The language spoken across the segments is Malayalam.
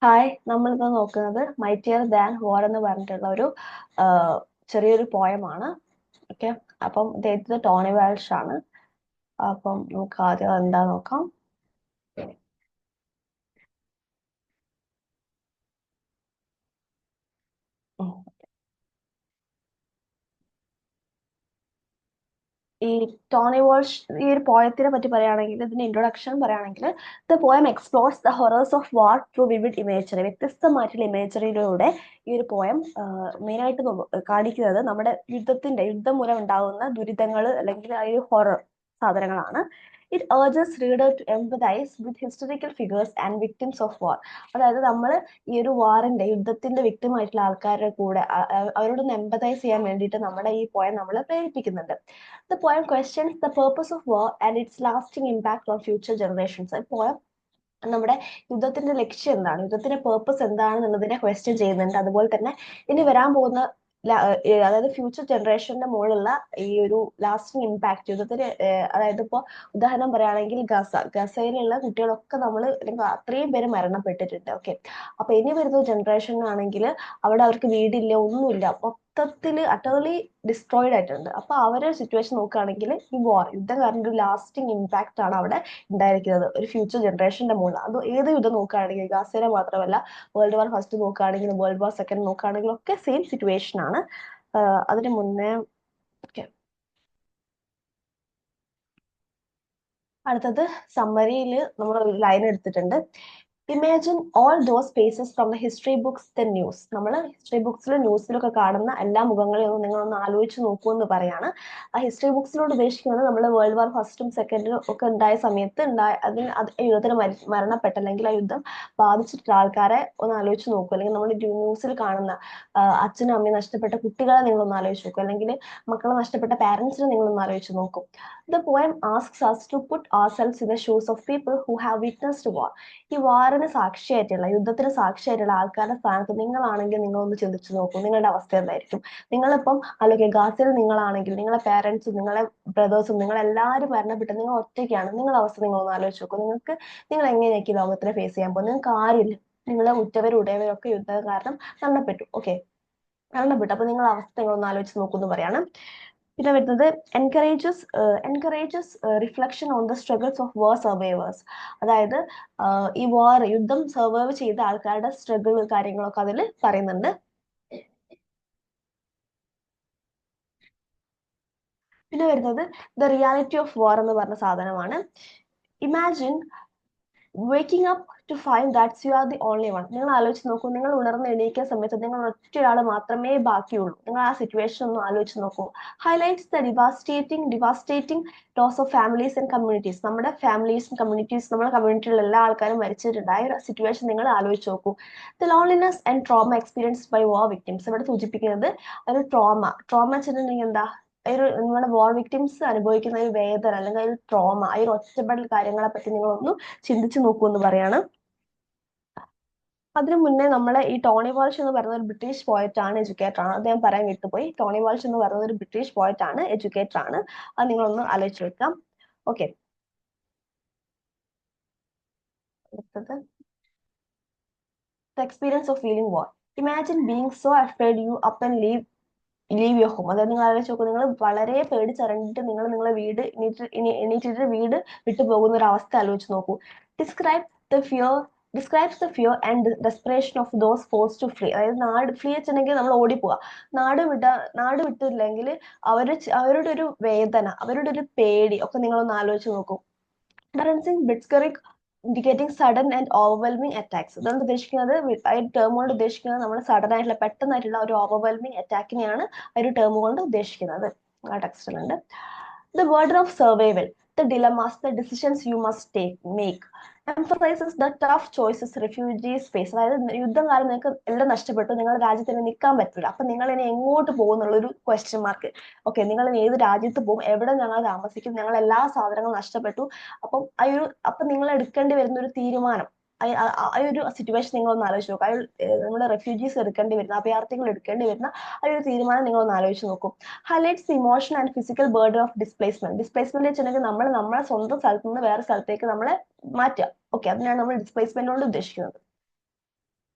ഹായ്, നമ്മളിന്ന് നോക്കുന്നത് മൈറ്റിയർ ദാൻ വാർ എന്ന് പറഞ്ഞിട്ടുള്ള ഒരു ചെറിയൊരു പോയമാണ്. ഓക്കെ, അപ്പം ഇത് ടോണി വാൽഷ് ആണ്. അപ്പം നമുക്ക് ആദ്യം എന്താ നോക്കാം. ഉം. ഈ ടോണി വാൾഷ് ഈ ഒരു പോയത്തിനെ പറ്റി പറയുകയാണെങ്കിൽ, ഇതിന്റെ ഇൻട്രൊഡക്ഷൻ പറയുകയാണെങ്കിൽ, the poem explores the horrors of war through vivid imagery. വ്യത്യസ്തമായിട്ടുള്ള ഇമേജറിയിലൂടെ ഈ ഒരു പോയം മെയിനായിട്ട് കാണിക്കുന്നത് നമ്മുടെ യുദ്ധം മൂലം ഉണ്ടാകുന്ന ദുരിതങ്ങൾ അല്ലെങ്കിൽ ആ ഒരു ഹൊറർ സാധനങ്ങളാണ്. It urges reader to empathize with historical figures and victims of war. അതായത് നമ്മൾ ഈ ഒരു വാറിന്റെ യുദ്ധത്തിന്റെ വിക്ടിം ആയിട്ടുള്ള ആൾക്കാരുടെ കൂടെ അവരോടൊന്ന് എംപതൈസ് ചെയ്യാൻ വേണ്ടിയിട്ട് നമ്മുടെ ഈ പോയം നമ്മളെ പ്രേരിപ്പിക്കുന്നുണ്ട്. The poem questions the purpose of war and its lasting impact on future generations. Poem നമ്മുടെ യുദ്ധത്തിന്റെ ലക്ഷ്യം എന്താണ്, യുദ്ധത്തിന്റെ പേർപ്പസ് എന്താണെന്നുള്ളതിനെ ക്വസ്റ്റ്യൻ ചെയ്യുന്നുണ്ട്. അതുപോലെ തന്നെ ഇനി വരാൻ പോകുന്ന അതായത് ഫ്യൂച്ചർ ജനറേഷന്റെ മുകളിലുള്ള ഈ ഒരു ലാസ്റ്റിംഗ് ഇമ്പാക്ട് യുദ്ധത്തിന്, അതായത് ഇപ്പോ ഉദാഹരണം പറയുകയാണെങ്കിൽ ഗസയിലുള്ള കുട്ടികളൊക്കെ നമ്മൾ അല്ലെങ്കിൽ അത്രയും പേര് മരണപ്പെട്ടിട്ടുണ്ട്. ഓക്കെ, അപ്പൊ ഇനി വരുന്ന ജനറേഷനാണെങ്കിൽ അവിടെ അവർക്ക് വീടില്ല, ഒന്നുമില്ല, മൊത്തത്തില് അട്ടർലി ഡിസ്ട്രോയിഡ് ആയിട്ടുണ്ട്. അപ്പൊ അവരെ സിറ്റുവേഷൻ നോക്കുകയാണെങ്കിൽ ഈ വാർ യുദ്ധം കാരണം ഒരു ലാസ്റ്റിംഗ് ഇമ്പാക്ട് ആണ് അവിടെ ഉണ്ടായിരിക്കുന്നത് ഒരു ഫ്യൂച്ചർ ജനറേഷന്റെ മുകളിൽ. അത് ഏത് യുദ്ധം നോക്കുകയാണെങ്കിൽ ഗാസയിലെ മാത്രമല്ല, വേൾഡ് വാർ ഫസ്റ്റ് നോക്കുകയാണെങ്കിലും വേൾഡ് വാർ സെക്കൻഡ് നോക്കുകയാണെങ്കിലും ഒക്കെ സെയിം സിറ്റുവേഷൻ ആണ്. അതിന് മുന്നേ okay. അടുത്തത് സമ്മറിയിൽ നമ്മൾ ഒരു ലൈൻ എടുത്തിട്ടുണ്ട്. Imagine all those faces from the history books the news. നമ്മൾ ഹിസ്റ്ററി ബുക്സിലും ന്യൂസിലൊക്കെ കാണുന്ന എല്ലാ മുഖങ്ങളെയും നിങ്ങളൊന്ന് ആലോചിച്ച് നോക്കൂ എന്ന് പറയാണ്. ആ ഹിസ്റ്ററി ബുക്സിലോട് ഉദ്ദേശിക്കുന്നത് നമ്മൾ വേൾഡ് വാർ ഫസ്റ്റും സെക്കൻഡും ഒക്കെ ഉണ്ടായ സമയത്ത് യുദ്ധത്തിന് മരണപ്പെട്ടല്ലെങ്കിൽ ആ യുദ്ധം ബാധിച്ചിട്ടുള്ള ആൾക്കാരെ ഒന്ന് ആലോചിച്ച് നോക്കൂ. അല്ലെങ്കിൽ നമ്മൾ ന്യൂസിൽ കാണുന്ന അച്ഛനും അമ്മയും നഷ്ടപ്പെട്ട കുട്ടികളെ നിങ്ങളൊന്ന് ആലോചിച്ച് നോക്കൂ, അല്ലെങ്കിൽ മക്കളെ നഷ്ടപ്പെട്ട പാരന്റ്സിനെ നിങ്ങളൊന്ന് ആലോചിച്ച് നോക്കൂ. The poem asks us to put ourselves in the shoes of people who have witnessed war. ഈ വാറിന് സാക്ഷിയായിട്ടുള്ള യുദ്ധത്തിന് സാക്ഷിയായിട്ടുള്ള ആൾക്കാരുടെ സ്ഥാനത്ത് നിങ്ങളാണെങ്കിൽ നിങ്ങളൊന്ന് ചിന്തിച്ചു നോക്കൂ, നിങ്ങളുടെ അവസ്ഥ എന്തായിരിക്കും. നിങ്ങളിപ്പം അല്ലെങ്കിൽ ഗാസയിൽ നിങ്ങളാണെങ്കിൽ നിങ്ങളെ പാരന്റ്സും നിങ്ങളെ ബ്രദേഴ്സും നിങ്ങളെല്ലാവരും മരണപ്പെട്ട് നിങ്ങൾ ഒറ്റയ്ക്കാണ്. നിങ്ങളുടെ അവസ്ഥ നിങ്ങളൊന്ന് ആലോചിച്ച് നോക്കൂ. നിങ്ങൾ എങ്ങനെയായിരിക്കും ലോകത്തിനെ ഫേസ് ചെയ്യാൻ പോകുന്നത്? നിങ്ങൾക്ക് ആരില്ല, നിങ്ങളെ ഉറ്റവരും ഉടയവരും ഒക്കെ യുദ്ധം കാരണം മരണപ്പെട്ടു. ഓക്കെ, മരണപ്പെട്ടു. അപ്പൊ നിങ്ങളുടെ അവസ്ഥ നിങ്ങളൊന്ന് ആലോചിച്ച് നോക്കൂ എന്ന് പറയാണ്. പിന്നെ വരുന്നത് encourages reflection on the struggles of war survivors. അതായത് ഈ യുദ്ധം സർവൈവ് ചെയ്ത ആൾക്കാരുടെ സ്ട്രഗിൾ കാര്യങ്ങളൊക്കെ അതിൽ പറയുന്നുണ്ട്. പിന്നെ വരുന്നത് ദ റിയാലിറ്റി ഓഫ് വാർ എന്ന് പറഞ്ഞ സാധനമാണ്. Imagine waking up to find that's you are the only one. നിങ്ങൾ ആലോചിച്ച് നോക്കൂ, നിങ്ങൾ ഉണർന്ന് എണീക്കുന്ന സമയത്ത് നിങ്ങൾ ഒറ്റയൊരാൾ മാത്രമേ ബാക്കിയുള്ളൂ. നിങ്ങൾ ആ സിറ്റുവേഷൻ ഒന്ന് ആലോചിച്ച് നോക്കൂ. Highlights the devastating loss of families and communities. നമ്മുടെ ഫാമിലീസും കമ്മ്യൂണിറ്റീസ്, നമ്മുടെ കമ്മ്യൂണിറ്റിയിലുള്ള എല്ലാ ആൾക്കാരും മരിച്ചിട്ടുണ്ട്. ആ ഒരു സിറ്റുവേഷൻ നിങ്ങൾ ആലോചിച്ച് നോക്കൂ. The loneliness and trauma experienced by war victims. ഇവിടെ സൂചിപ്പിക്കുന്നത് ഒരു ട്രോമ വെച്ചിട്ടുണ്ടെങ്കിൽ എന്താ, നമ്മുടെ വാർ വിക്ടിംസ് അനുഭവിക്കുന്ന ഒരു വേദന അല്ലെങ്കിൽ ഒരു ട്രോമ, ആ ഒരു ഒറ്റപ്പെടൽ കാര്യങ്ങളെ പറ്റി നിങ്ങളൊന്ന് ചിന്തിച്ചു നോക്കൂ എന്ന് പറയാണ്. അതിനു മുന്നേ നമ്മളെ ഈ ടോണി വാൾഷ് എന്ന് പറയുന്ന ഒരു ബ്രിട്ടീഷ് പോയറ്റ് ആണ്, എഡ്യൂക്കേറ്റർ ആണ്. അത് ഞാൻ പറയാൻ വിട്ടുപോയി. ടോണി വാൾഷ് എന്ന് പറയുന്ന ഒരു ബ്രിട്ടീഷ് പോയറ്റ് ആണ്, എഡ്യൂക്കേറ്റർ ആണ്. അത് നിങ്ങളൊന്ന് ആലോചിച്ച് വെക്കാം. ഓക്കെ, അടുത്തത് the experience of feeling war. Imagine being so afraid U up and leave your home. അതായത് നിങ്ങൾ ആലോചിച്ച് നോക്കൂ, നിങ്ങൾ വളരെ പേടിച്ചറിഞ്ഞിട്ട് നിങ്ങൾ നിങ്ങളെ എണീറ്റിട്ട് വീട് വിട്ടു പോകുന്ന ഒരു അവസ്ഥ ആലോചിച്ച് നോക്കൂ. Describe the fear describes the fear and desperation of those force to flee. അതായത് ഫ്ലീ വെച്ചിട്ടുണ്ടെങ്കിൽ നമ്മൾ ഓടിപ്പോവുക. നാട് വിട്ടില്ലെങ്കിൽ അവരുടെ ഒരു വേദന, അവരുടെ ഒരു പേടി ഒക്കെ നിങ്ങളൊന്ന് ആലോചിച്ച് നോക്കൂ. Blitzkrieg indicating sudden and overwhelming attacks. അതുകൊണ്ട് ഉദ്ദേശിക്കുന്നത്, ആ ഒരു ടേം കൊണ്ട് ഉദ്ദേശിക്കുന്നത് നമ്മൾ സഡൻ ആയിട്ടുള്ള പെട്ടെന്നായിട്ടുള്ള ഒരു ഓവർവെൽമിംഗ് അറ്റാക്കിനെയാണ് ആ ഒരു ടേം കൊണ്ട് ഉദ്ദേശിക്കുന്നത്. ആ ടെക്സ്റ്റിലുണ്ട്. The burden of survival, the dilemmas, the decisions you must make, emphasizes the tough choices refugees face. അതായത് യുദ്ധം കാരണം നിങ്ങൾക്ക് എല്ലാം നഷ്ടപ്പെട്ടു, നിങ്ങളുടെ രാജ്യത്തിന് നിൽക്കാൻ പറ്റില്ല, അപ്പൊ നിങ്ങൾ ഇനി എങ്ങോട്ട് പോകും എന്നുള്ളൊരു ക്വസ്റ്റ്യൻ മാർക്ക്. ഓക്കെ, നിങ്ങൾ ഇനി ഏത് രാജ്യത്ത് പോകും, എവിടെ ഞങ്ങൾ താമസിക്കും, ഞങ്ങൾ എല്ലാ സാധനങ്ങളും നഷ്ടപ്പെട്ടു. അപ്പൊ നിങ്ങൾ എടുക്കേണ്ടി വരുന്ന ഒരു തീരുമാനം, ആ ഒരു സിറ്റുവേഷൻ നിങ്ങൾ ഒന്ന് ആലോചിച്ച് നോക്കും. നമ്മുടെ റെഫ്യൂജീസ് എടുക്കേണ്ടി വരുന്ന, അഭയാർത്ഥികൾ എടുക്കേണ്ടി വരുന്ന ആ ഒരു തീരുമാനം നിങ്ങൾ ഒന്ന് ആലോചിച്ച് നോക്കും. Highlights emotion and physical burden of displacement വെച്ചിട്ടുണ്ടെങ്കിൽ നമ്മളെ സ്വന്തം സ്ഥലത്ത് നിന്ന് വേറെ സ്ഥലത്തേക്ക് നമ്മളെ മാറ്റുക. ഓക്കെ, അതിനാണ് നമ്മൾ ഡിസ്പ്ലേസ്മെന്റ് കൊണ്ട് ഉദ്ദേശിക്കുന്നത്.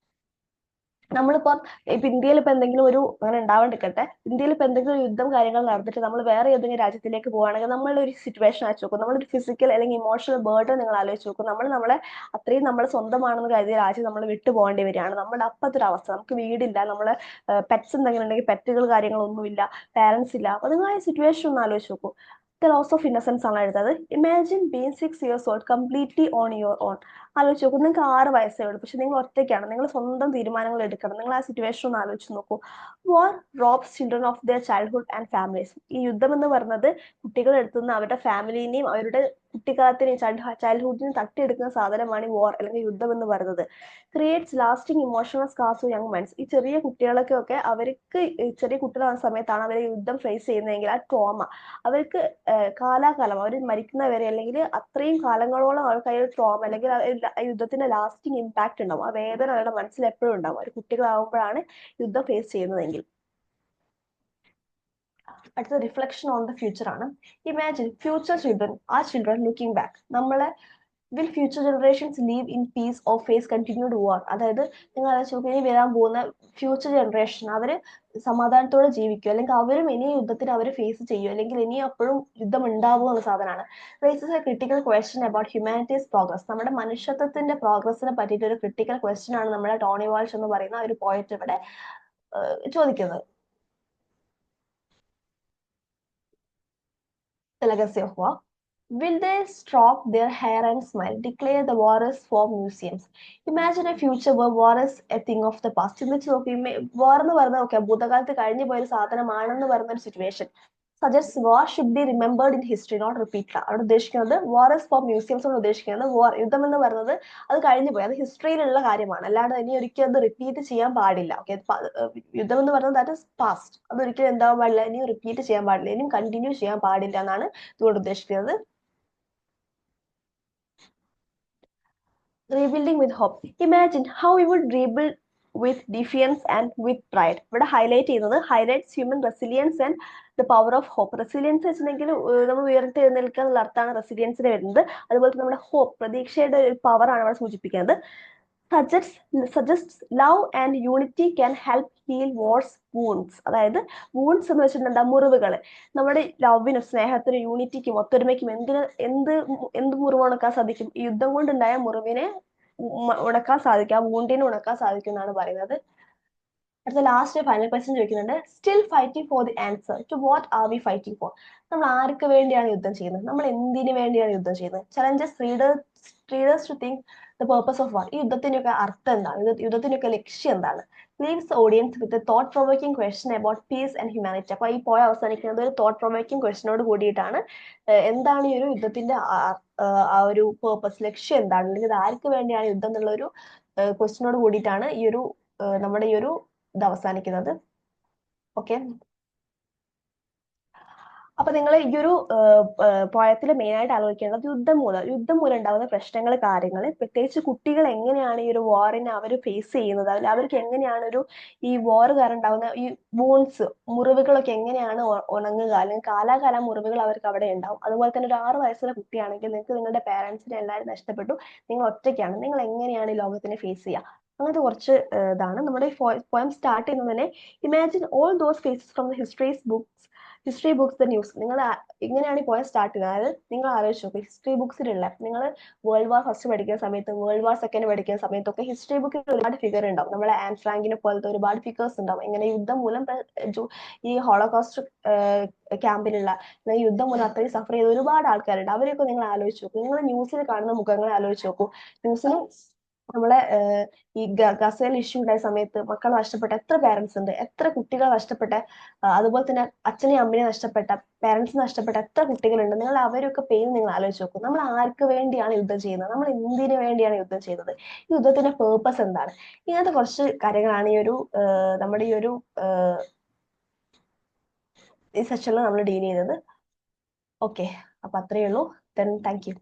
നമ്മളിപ്പം ഇപ്പൊ ഇന്ത്യയിൽ ഇപ്പൊ എന്തെങ്കിലും ഒരു അങ്ങനെ ഉണ്ടാവാണ്ടിരിക്കട്ടെ, ഇന്ത്യയിൽ ഇപ്പൊ എന്തെങ്കിലും യുദ്ധം കാര്യങ്ങൾ നടന്നിട്ട് നമ്മൾ വേറെ ഏതെങ്കിലും രാജ്യത്തിലേക്ക് പോവുകയാണെങ്കിൽ നമ്മളുടെ ഒരു സിറ്റുവേഷൻ അയച്ചു നോക്കും, നമ്മളൊരു ഫിസിക്കൽ അല്ലെങ്കിൽ ഇമോഷണൽ ബേർഡൻ നിങ്ങൾ ആലോചിച്ച് നോക്കും. നമ്മളെ അത്രയും നമ്മൾ സ്വന്തമാണെന്ന് കരുതിയ രാജ്യം നമ്മൾ വിട്ടു പോകേണ്ടി വരികയാണ്. നമ്മുടെ അപ്പത്തെ ഒരു അവസ്ഥ, നമുക്ക് വീടില്ല, നമ്മളെ പെറ്റ്സ് എന്തെങ്കിലും ഉണ്ടെങ്കിൽ പെറ്റുകൾ കാര്യങ്ങളൊന്നുമില്ല, പാരന്റ്സ് ഇല്ല. അപ്പൊ നിങ്ങൾ ആ സിറ്റുവേഷൻ ഒന്ന് ആലോചിച്ച് നോക്കൂ. ദ ലോസ് ഓഫ് ഇന്നസെൻസ് ആണ് എഴുതുന്നത്. Imagine being 6 years old completely on your own. ആലോചിച്ച് നോക്കൂ, നിങ്ങൾക്ക് 6 വയസ്സേ ഉള്ളൂ, പക്ഷെ നിങ്ങൾ ഒറ്റയ്ക്കാണ്, നിങ്ങൾ സ്വന്തം തീരുമാനങ്ങൾ എടുക്കണം. നിങ്ങൾ ആ സിറ്റുവേഷൻ ഒന്ന് ആലോചിച്ച് നോക്കൂ. War robs children of their childhood and families. ഈ യുദ്ധം എന്ന് പറയുന്നത് കുട്ടികളെ എടുത്തുനിന്ന് അവരുടെ ഫാമിലിനെയും അവരുടെ കുട്ടിക്കാലത്തിനെയും ചൈൽഡ്ഹുഡിനെയും തട്ടിയെടുക്കുന്ന സാധനമാണ് ഈ വാർ അല്ലെങ്കിൽ യുദ്ധം എന്ന് പറയുന്നത്. Creates lasting emotional scars to young minds. ഈ ചെറിയ കുട്ടികളൊക്കെ അവർക്ക് ചെറിയ കുട്ടികളാകുന്ന സമയത്താണ് അവർ യുദ്ധം ഫേസ് ചെയ്യുന്നതെങ്കിൽ ആ ട്രോമ അവർക്ക് കാലാകാലം അവർ മരിക്കുന്നവരെ അല്ലെങ്കിൽ അത്രയും കാലങ്ങളോളം അവർക്ക് ആ ഒരു ട്രോമ അല്ലെങ്കിൽ യുദ്ധത്തിന്റെ ലാസ്റ്റിംഗ് ഇമ്പാക്ട് ഉണ്ടാവും. ആ വേദന അവരുടെ മനസ്സിൽ എപ്പോഴും ഉണ്ടാവും, അവർ കുട്ടികളാവുമ്പോഴാണ് യുദ്ധം ഫേസ് ചെയ്യുന്നതെങ്കിൽ. അടുത്ത റിഫ്ലക്ഷൻ ഓൺ ദ ഫ്യൂച്ചർ ആണ്. ഇമാജിൻ ഫ്യൂച്ചർ ചിൽഡ്രൻ, ആ ചിൽഡ്രൻ ലുക്കിംഗ് ബാക്ക്. നമ്മളെ will future generations live in peace or face continued war. അതായത് നിങ്ങൾ ആലോചിച്ച് നോക്കി, ഇനി വരാൻ പോകുന്ന ഫ്യൂച്ചർ ജനറേഷൻ അവര് സമാധാനത്തോടെ ജീവിക്കും, അല്ലെങ്കിൽ അവരും ഇനി യുദ്ധത്തിന് അവർ ഫേസ് ചെയ്യും, അല്ലെങ്കിൽ ഇനി അപ്പോഴും യുദ്ധം ഉണ്ടാവുക എന്ന സാധനമാണ്. Races A critical question about humanities progress. നമ്മുടെ മനുഷ്യത്വത്തിന്റെ പ്രോഗ്രസിനെ പറ്റിയിട്ട് ഒരു ക്രിട്ടിക്കൽ ക്വസ്റ്റ്യൻ ആണ് നമ്മുടെ ടോണി വാൾഷ് എന്ന് പറയുന്ന ഒരു പോയറ്റ് ഇവിടെ ചോദിക്കുന്നത്. The legacy of war. Will they strop their hair and smile, declare the war is for museums? Imagine a future where war is a thing of the past. ചിന്തിച്ച് നോക്കി, വാർ എന്ന് പറയുന്നത് ഓക്കെ ഭൂതകാലത്ത് കഴിഞ്ഞു പോയൊരു സാധനമാണെന്ന് പറയുന്ന ഒരു situation. Suggest war should be remembered in history not repeat. അവിടെ ഉദ്ദേശിക്കുന്നത് വാർ ഇസ് ഫോർ മ്യൂസിയംസ് കൊണ്ട് ഉദ്ദേശിക്കുന്നത് വാർ യുദ്ധം എന്ന് പറയുന്നത് അത് കഴിഞ്ഞു പോയി, അത് ഹിസ്റ്ററിയിലുള്ള കാര്യമാണ്, അല്ലാണ്ട് ഇനി ഒരിക്കലും അത് റിപ്പീറ്റ് ചെയ്യാൻ പാടില്ല. ഓക്കെ, യുദ്ധം എന്ന് പറയുന്നത് ദാറ്റ് ഇസ് പാസ്റ്റ്, അത് ഒരിക്കലും എന്താവാൻ പാടില്ല, ഇനിയും റിപ്പീറ്റ് ചെയ്യാൻ പാടില്ല, ഇനിയും കണ്ടിന്യൂ ചെയ്യാൻ പാടില്ല എന്നാണ് ഇതുകൊണ്ട് ഉദ്ദേശിക്കുന്നത്. Rebuilding with hope. Imagine how we would rebuild with defiance and with pride. ഇവിടെ ഹൈലൈറ്റ് ചെയ്യുന്നത് highlights human resilience and the power of hope. Resilience വെച്ചിട്ടുണ്ടെങ്കിൽ നമ്മൾ ഉയർത്തെഴുന്നേൽക്കുക എന്നുള്ള അർത്ഥമാണ് റെസിലിയൻസിന് വരുന്നത്. അതുപോലെ തന്നെ നമ്മുടെ ഹോപ്പ്, പ്രതീക്ഷയുടെ ഒരു പവറാണ് അവിടെ സൂചിപ്പിക്കുന്നത്. Suggest love and unity can help heal wars wounds. അതായത് വൂൺസ് എന്ന് വെച്ചിട്ടുണ്ടെങ്കിൽ എന്താ, മുറിവുകൾ. നമ്മുടെ ലവിനും സ്നേഹത്തിനും യൂണിറ്റിക്കും ഒത്തൊരുമയ്ക്കും എന്ത് മുറിവ് ഉണക്കാൻ സാധിക്കും, ഈ യുദ്ധം കൊണ്ടുണ്ടായ മുറിവിനെ ഉണക്കാൻ സാധിക്കും, ആ വൂണ്ടിനെ ഉണക്കാൻ സാധിക്കും എന്നാണ് പറയുന്നത്. അടുത്ത ലാസ്റ്റ് ഫൈനൽ ക്വസ്റ്റ്യൻ ചോദിക്കുന്നുണ്ട്. Still fighting for the answer to what are we fighting for. നമ്മൾ ആർക്ക് വേണ്ടിയാണ് യുദ്ധം ചെയ്യുന്നത്, നമ്മൾ എന്തിനു വേണ്ടിയാണ് യുദ്ധം ചെയ്യുന്നത്? Challenges readers to think the purpose of war. ഈ യുദ്ധത്തിനൊക്കെ അർത്ഥം എന്താണ്, യുദ്ധത്തിനൊക്കെ ലക്ഷ്യം എന്താണ്? Leaves audience with thought provoking question about peace and humanity. അപ്പൊ ഈ പോയ അവസാനിക്കുന്നത് ഒരു തോട്ട് പ്രൊവോക്കിംഗ് ക്വസ്റ്റ്യനോട് കൂടിയിട്ടാണ്. എന്താണ് ഈ ഒരു യുദ്ധത്തിന്റെ ആ ഒരു പേർപ്പസ്, ലക്ഷ്യം എന്താണ്, അല്ലെങ്കിൽ ഇത് ആർക്ക് വേണ്ടിയാണ് യുദ്ധം എന്നുള്ള ഒരു ക്വസ്റ്റ്യനോട് കൂടിയിട്ടാണ് ഈ ഒരു നമ്മുടെ ഈ ഒരു ഇത് അവസാനിക്കുന്നത്. ഓക്കെ, അപ്പൊ നിങ്ങൾ ഈ ഒരു പോയത്തിൽ മെയിൻ ആയിട്ട് ആലോചിക്കേണ്ടത് യുദ്ധം മൂലം ഉണ്ടാകുന്ന പ്രശ്നങ്ങൾ, കാര്യങ്ങൾ, പ്രത്യേകിച്ച് കുട്ടികൾ എങ്ങനെയാണ് ഈ ഒരു വാറിനെ അവർ ഫേസ് ചെയ്യുന്നത്, അവർക്ക് എങ്ങനെയാണ് ഈ വാർ കാരണം ഉണ്ടാകുന്ന ഈ വൂൺസ്, മുറിവുകളൊക്കെ എങ്ങനെയാണ് ഉണങ്ങുക, അല്ലെങ്കിൽ കാലാകാലം മുറിവുകൾ അവർക്ക് അവിടെ ഉണ്ടാവും. അതുപോലെ തന്നെ ഒരു 6 വയസ്സുള്ള കുട്ടിയാണെങ്കിൽ നിങ്ങൾക്ക് നിങ്ങളുടെ പാരന്റ്സിനെ എല്ലാവരും നഷ്ടപ്പെട്ടു, നിങ്ങൾ ഒറ്റയ്ക്കാണ്, നിങ്ങൾ എങ്ങനെയാണ് ഈ ലോകത്തിനെ ഫേസ് ചെയ്യുക? അങ്ങനത്തെ കുറച്ച് ഇതാണ് നമ്മുടെ പോയം സ്റ്റാർട്ട് ചെയ്യുന്നത് തന്നെ. Imagine all those faces from the history books the news. നിങ്ങൾ ഇങ്ങനെയാണ് ഈ പോയം സ്റ്റാർട്ട് ചെയ്യുന്നത്. അതായത് നിങ്ങൾ ആലോചിച്ച് നോക്കുക, ഹിസ്റ്ററി ബുക്സിലുള്ള നിങ്ങൾ വേൾഡ് വാർ ഫസ്റ്റ് പഠിക്കുന്ന സമയത്ത്, വേൾഡ് വാർ സെക്കൻഡ് പഠിക്കുന്ന സമയത്തൊക്കെ ഹിസ്റ്ററി ബുക്കിൽ ഒരുപാട് ഫിഗർ ഉണ്ടാവും. നമ്മളെ ആൻ ഫ്രാങ്കിനെ പോലത്തെ ഒരുപാട് ഫിഗേഴ്സ് ഉണ്ടാവും. ഇങ്ങനെ യുദ്ധം മൂലം ഈ ഹോളോകോസ്റ്റ് ക്യാമ്പിലുള്ള, യുദ്ധം മൂലം അത്രയും സഫർ ചെയ്ത ഒരുപാട് ആൾക്കാരുണ്ട്. അവരെയൊക്കെ നിങ്ങൾ ആലോചിച്ച് നോക്കൂ, നിങ്ങൾ ന്യൂസിൽ കാണുന്ന മുഖങ്ങളെ ആലോചിച്ച് നോക്കൂ. ന്യൂസിൽ നമ്മളെ ഈ ഗസയിൽ ഇഷ്യൂ ഉണ്ടായ സമയത്ത് മക്കൾ നഷ്ടപ്പെട്ട എത്ര പാരന്റ്സ് ഉണ്ട്, എത്ര കുട്ടികൾ നഷ്ടപ്പെട്ട, അതുപോലെ തന്നെ അച്ഛനെയും അമ്മനെയും നഷ്ടപ്പെട്ട, പാരന്റ്സ് നഷ്ടപ്പെട്ട എത്ര കുട്ടികളുണ്ട്. നിങ്ങൾ അവരൊക്കെ പെയിൻ നിങ്ങൾ ആലോചിച്ച് നോക്കും. നമ്മൾ ആർക്ക് വേണ്ടിയാണ് യുദ്ധം ചെയ്യുന്നത്, നമ്മൾ എന്തിനു വേണ്ടിയാണ് യുദ്ധം ചെയ്യുന്നത്, ഈ യുദ്ധത്തിന്റെ പേർപ്പസ് എന്താണ്? ഇങ്ങനത്തെ കുറച്ച് കാര്യങ്ങളാണ് നമ്മുടെ ഈ സെഷനിൽ നമ്മൾ ഡീൽ ചെയ്തത്. ഓക്കെ, അപ്പൊ അത്രയേ ഉള്ളൂ. Thank you.